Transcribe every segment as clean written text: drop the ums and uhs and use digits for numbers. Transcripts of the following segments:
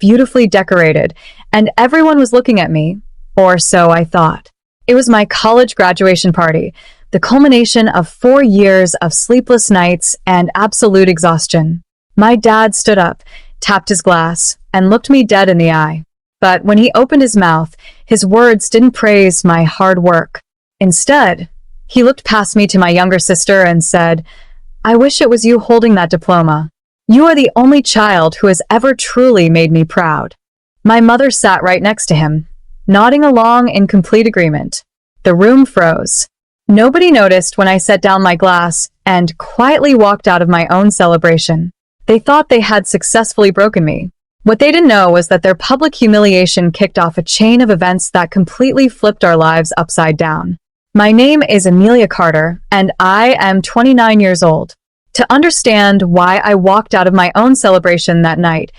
beautifully decorated, and everyone was looking at me, or so I thought. It was my college graduation party, the culmination of 4 years of sleepless nights and absolute exhaustion. My dad stood up, tapped his glass, and looked me dead in the eye. But when he opened his mouth, his words didn't praise my hard work. Instead, he looked past me to my younger sister and said, "I wish it was you holding that diploma. You are the only child who has ever truly made me proud." My mother sat right next to him, nodding along in complete agreement. The room froze. Nobody noticed when I set down my glass and quietly walked out of my own celebration. They thought they had successfully broken me. What they didn't know was that their public humiliation kicked off a chain of events that completely flipped our lives upside down. My name is Amelia Carter, and I am 29 years old. To understand why I walked out of my own celebration that night,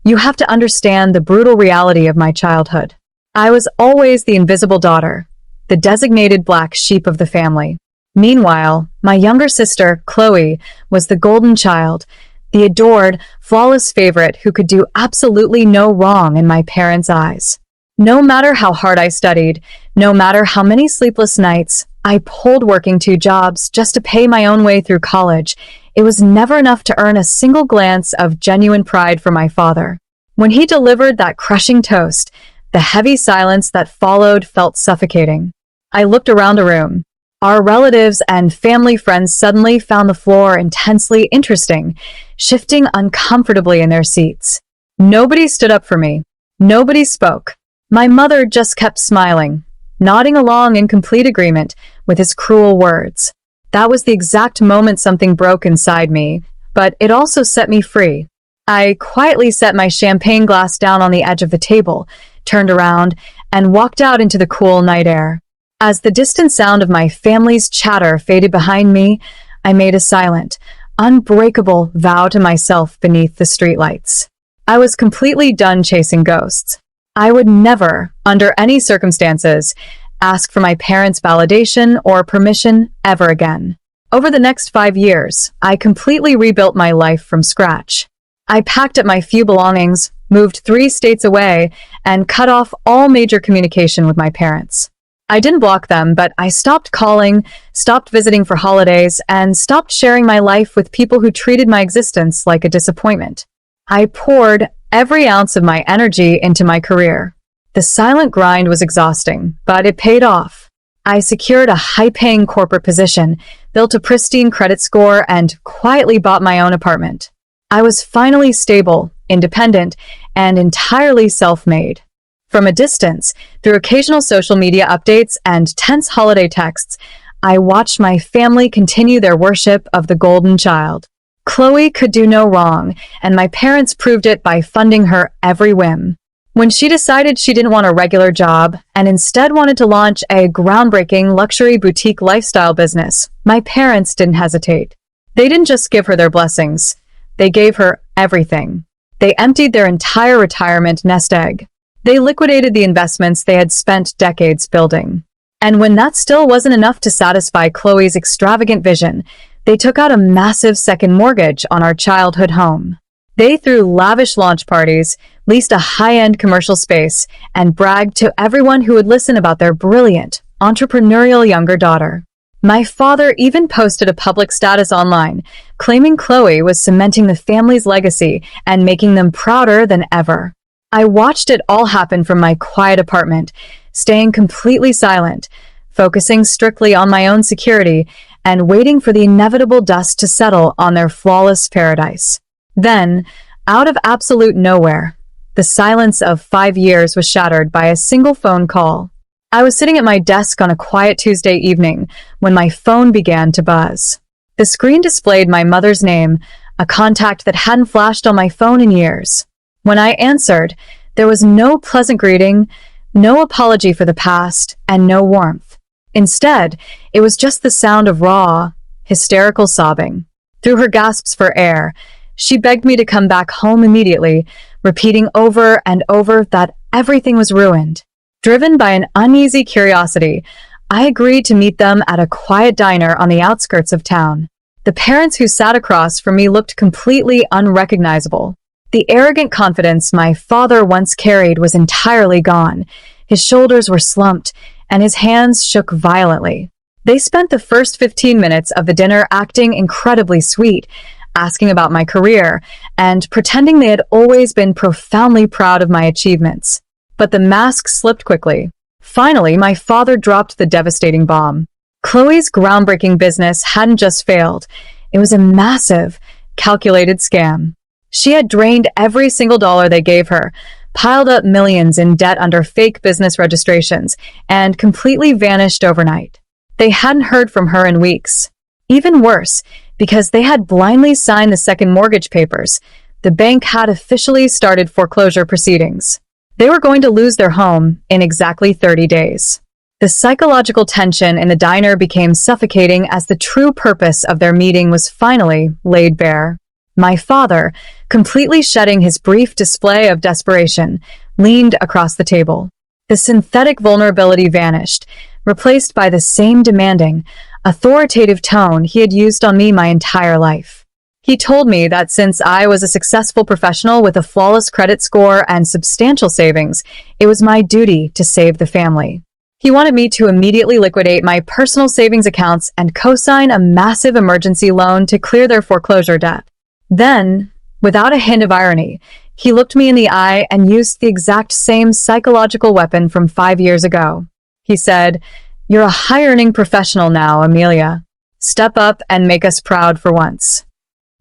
you have to understand the brutal reality of my childhood. I was always the invisible daughter, the designated black sheep of the family. Meanwhile, my younger sister, Chloe, was the golden child, the adored, flawless favorite who could do absolutely no wrong in my parents' eyes. No matter how hard I studied, no matter how many sleepless nights I pulled working 2 jobs just to pay my own way through college, it was never enough to earn a single glance of genuine pride from my father. When he delivered that crushing toast, the heavy silence that followed felt suffocating. I looked around the room. Our relatives and family friends suddenly found the floor intensely interesting, shifting uncomfortably in their seats. Nobody stood up for me. Nobody spoke. My mother just kept smiling, nodding along in complete agreement with his cruel words. That was the exact moment something broke inside me, but it also set me free. I quietly set my champagne glass down on the edge of the table, turned around, and walked out into the cool night air. As the distant sound of my family's chatter faded behind me, I made a silent, unbreakable vow to myself beneath the streetlights. I was completely done chasing ghosts. I would never, under any circumstances, ask for my parents' validation or permission ever again. Over the next 5 years, I completely rebuilt my life from scratch. I packed up my few belongings, moved 3 states away, and cut off all major communication with my parents. I didn't block them, but I stopped calling, stopped visiting for holidays, and stopped sharing my life with people who treated my existence like a disappointment. I poured every ounce of my energy into my career. The silent grind was exhausting, but it paid off. I secured a high-paying corporate position, built a pristine credit score, and quietly bought my own apartment. I was finally stable, independent, and entirely self-made. From a distance, through occasional social media updates and tense holiday texts, I watched my family continue their worship of the golden child. Chloe could do no wrong, and my parents proved it by funding her every whim. When she decided she didn't want a regular job and instead wanted to launch a groundbreaking luxury boutique lifestyle business, my parents didn't hesitate. They didn't just give her their blessings. They gave her everything. They emptied their entire retirement nest egg. They liquidated the investments they had spent decades building. And when that still wasn't enough to satisfy Chloe's extravagant vision, they took out a massive second mortgage on our childhood home. They threw lavish launch parties, leased a high-end commercial space, and bragged to everyone who would listen about their brilliant, entrepreneurial younger daughter. My father even posted a public status online, claiming Chloe was cementing the family's legacy and making them prouder than ever. I watched it all happen from my quiet apartment, staying completely silent, focusing strictly on my own security, and waiting for the inevitable dust to settle on their flawless paradise. Then, out of absolute nowhere, the silence of 5 years was shattered by a single phone call. I was sitting at my desk on a quiet Tuesday evening when my phone began to buzz. The screen displayed my mother's name, a contact that hadn't flashed on my phone in years. When I answered, there was no pleasant greeting, no apology for the past, and no warmth. Instead, it was just the sound of raw, hysterical sobbing. Through her gasps for air, she begged me to come back home immediately, repeating over and over that everything was ruined. Driven by an uneasy curiosity, I agreed to meet them at a quiet diner on the outskirts of town. The parents who sat across from me looked completely unrecognizable. The arrogant confidence my father once carried was entirely gone. His shoulders were slumped, and his hands shook violently. They spent the first 15 minutes of the dinner acting incredibly sweet, asking about my career, and pretending they had always been profoundly proud of my achievements. But the mask slipped quickly. Finally, my father dropped the devastating bomb. Chloe's groundbreaking business hadn't just failed. It was a massive, calculated scam. She had drained every single dollar they gave her, piled up millions in debt under fake business registrations, and completely vanished overnight. They hadn't heard from her in weeks. Even worse, because they had blindly signed the second mortgage papers, the bank had officially started foreclosure proceedings. They were going to lose their home in exactly 30 days. The psychological tension in the diner became suffocating as the true purpose of their meeting was finally laid bare. My father, completely shedding his brief display of desperation, leaned across the table. The synthetic vulnerability vanished, replaced by the same demanding, authoritative tone he had used on me my entire life. He told me that since I was a successful professional with a flawless credit score and substantial savings, it was my duty to save the family. He wanted me to immediately liquidate my personal savings accounts and co-sign a massive emergency loan to clear their foreclosure debt. Then, without a hint of irony, he looked me in the eye and used the exact same psychological weapon from 5 years ago. He said, "You're a high-earning professional now, Amelia. Step up and make us proud for once."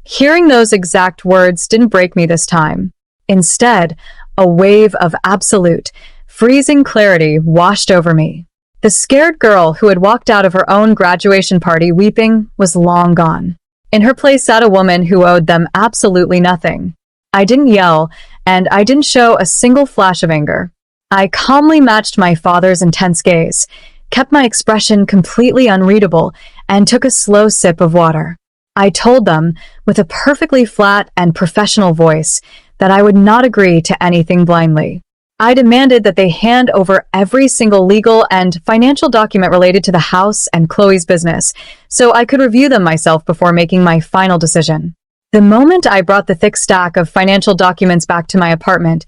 Hearing those exact words didn't break me this time. Instead, a wave of absolute, freezing clarity washed over me. The scared girl who had walked out of her own graduation party weeping was long gone. In her place sat a woman who owed them absolutely nothing. I didn't yell, and I didn't show a single flash of anger. I calmly matched my father's intense gaze, kept my expression completely unreadable, and took a slow sip of water. I told them, with a perfectly flat and professional voice, that I would not agree to anything blindly. I demanded that they hand over every single legal and financial document related to the house and Chloe's business, so I could review them myself before making my final decision. The moment I brought the thick stack of financial documents back to my apartment,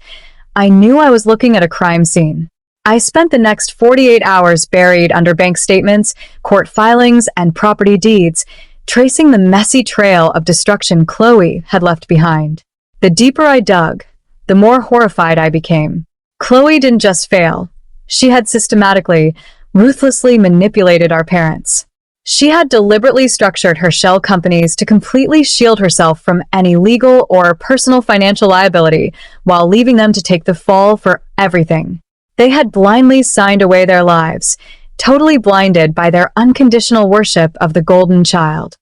I knew I was looking at a crime scene. I spent the next 48 hours buried under bank statements, court filings, and property deeds, tracing the messy trail of destruction Chloe had left behind. The deeper I dug, the more horrified I became. Chloe didn't just fail. She had systematically, ruthlessly manipulated our parents. She had deliberately structured her shell companies to completely shield herself from any legal or personal financial liability while leaving them to take the fall for everything. They had blindly signed away their lives, totally blinded by their unconditional worship of the golden child.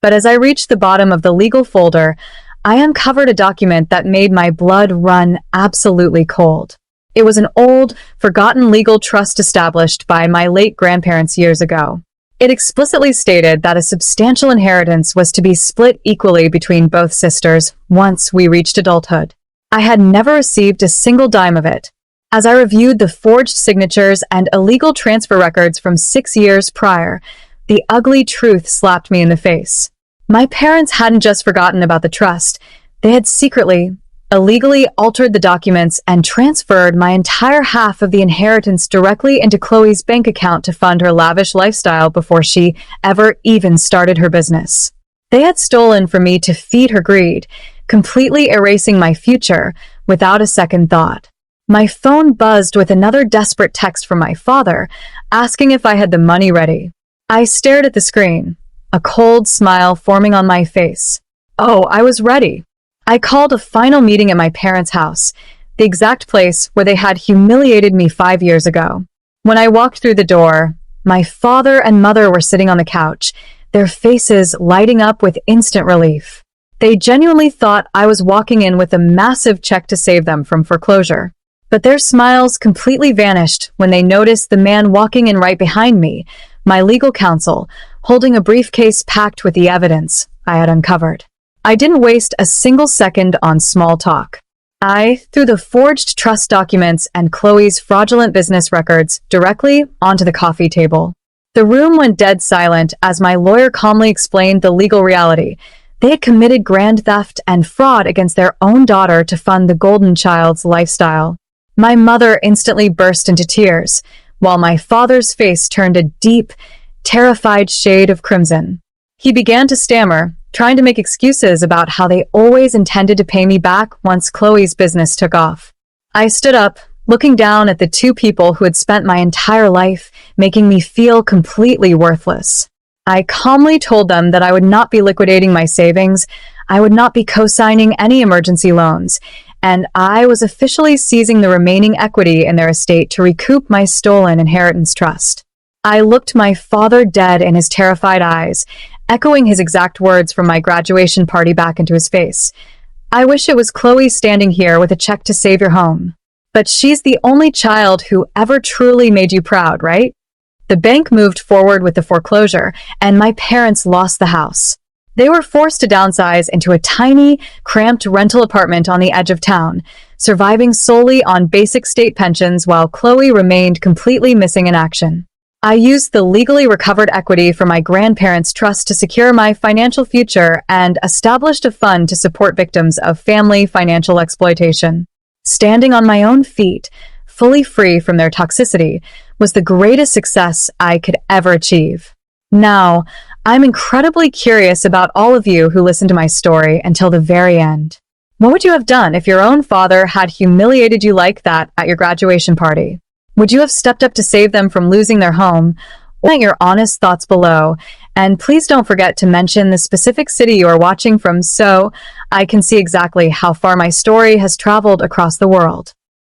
But as I reached the bottom of the legal folder, I uncovered a document that made my blood run absolutely cold. It was an old, forgotten legal trust established by my late grandparents years ago. It explicitly stated that a substantial inheritance was to be split equally between both sisters once we reached adulthood. I had never received a single dime of it. As I reviewed the forged signatures and illegal transfer records from 6 years prior, the ugly truth slapped me in the face. My parents hadn't just forgotten about the trust. They had secretly, illegally altered the documents and transferred my entire half of the inheritance directly into Chloe's bank account to fund her lavish lifestyle before she ever even started her business. They had stolen from me to feed her greed, completely erasing my future without a second thought. My phone buzzed with another desperate text from my father, asking if I had the money ready. I stared at the screen, a cold smile forming on my face. Oh, I was ready. I called a final meeting at my parents' house, the exact place where they had humiliated me 5 years ago. When I walked through the door, my father and mother were sitting on the couch, their faces lighting up with instant relief. They genuinely thought I was walking in with a massive check to save them from foreclosure. But their smiles completely vanished when they noticed the man walking in right behind me, my legal counsel, holding a briefcase packed with the evidence I had uncovered. I didn't waste a single second on small talk. I threw the forged trust documents and Chloe's fraudulent business records directly onto the coffee table. The room went dead silent as my lawyer calmly explained the legal reality. They had committed grand theft and fraud against their own daughter to fund the golden child's lifestyle. My mother instantly burst into tears, while my father's face turned a deep, terrified shade of crimson. He began to stammer, trying to make excuses about how they always intended to pay me back once Chloe's business took off. I stood up, looking down at the two people who had spent my entire life making me feel completely worthless. I calmly told them that I would not be liquidating my savings, I would not be co-signing any emergency loans, and I was officially seizing the remaining equity in their estate to recoup my stolen inheritance trust. I looked my father dead in his terrified eyes, echoing his exact words from my graduation party back into his face. I wish it was Chloe standing here with a check to save your home. But she's the only child who ever truly made you proud, right? The bank moved forward with the foreclosure, and my parents lost the house. They were forced to downsize into a tiny, cramped rental apartment on the edge of town, surviving solely on basic state pensions while Chloe remained completely missing in action. I used the legally recovered equity from my grandparents' trust to secure my financial future and established a fund to support victims of family financial exploitation. Standing on my own feet, fully free from their toxicity, was the greatest success I could ever achieve. Now, I'm incredibly curious about all of you who listened to my story until the very end. What would you have done if your own father had humiliated you like that at your graduation party? Would you have stepped up to save them from losing their home? Comment your honest thoughts below, and please don't forget to mention the specific city you are watching from so I can see exactly how far my story has traveled across the world.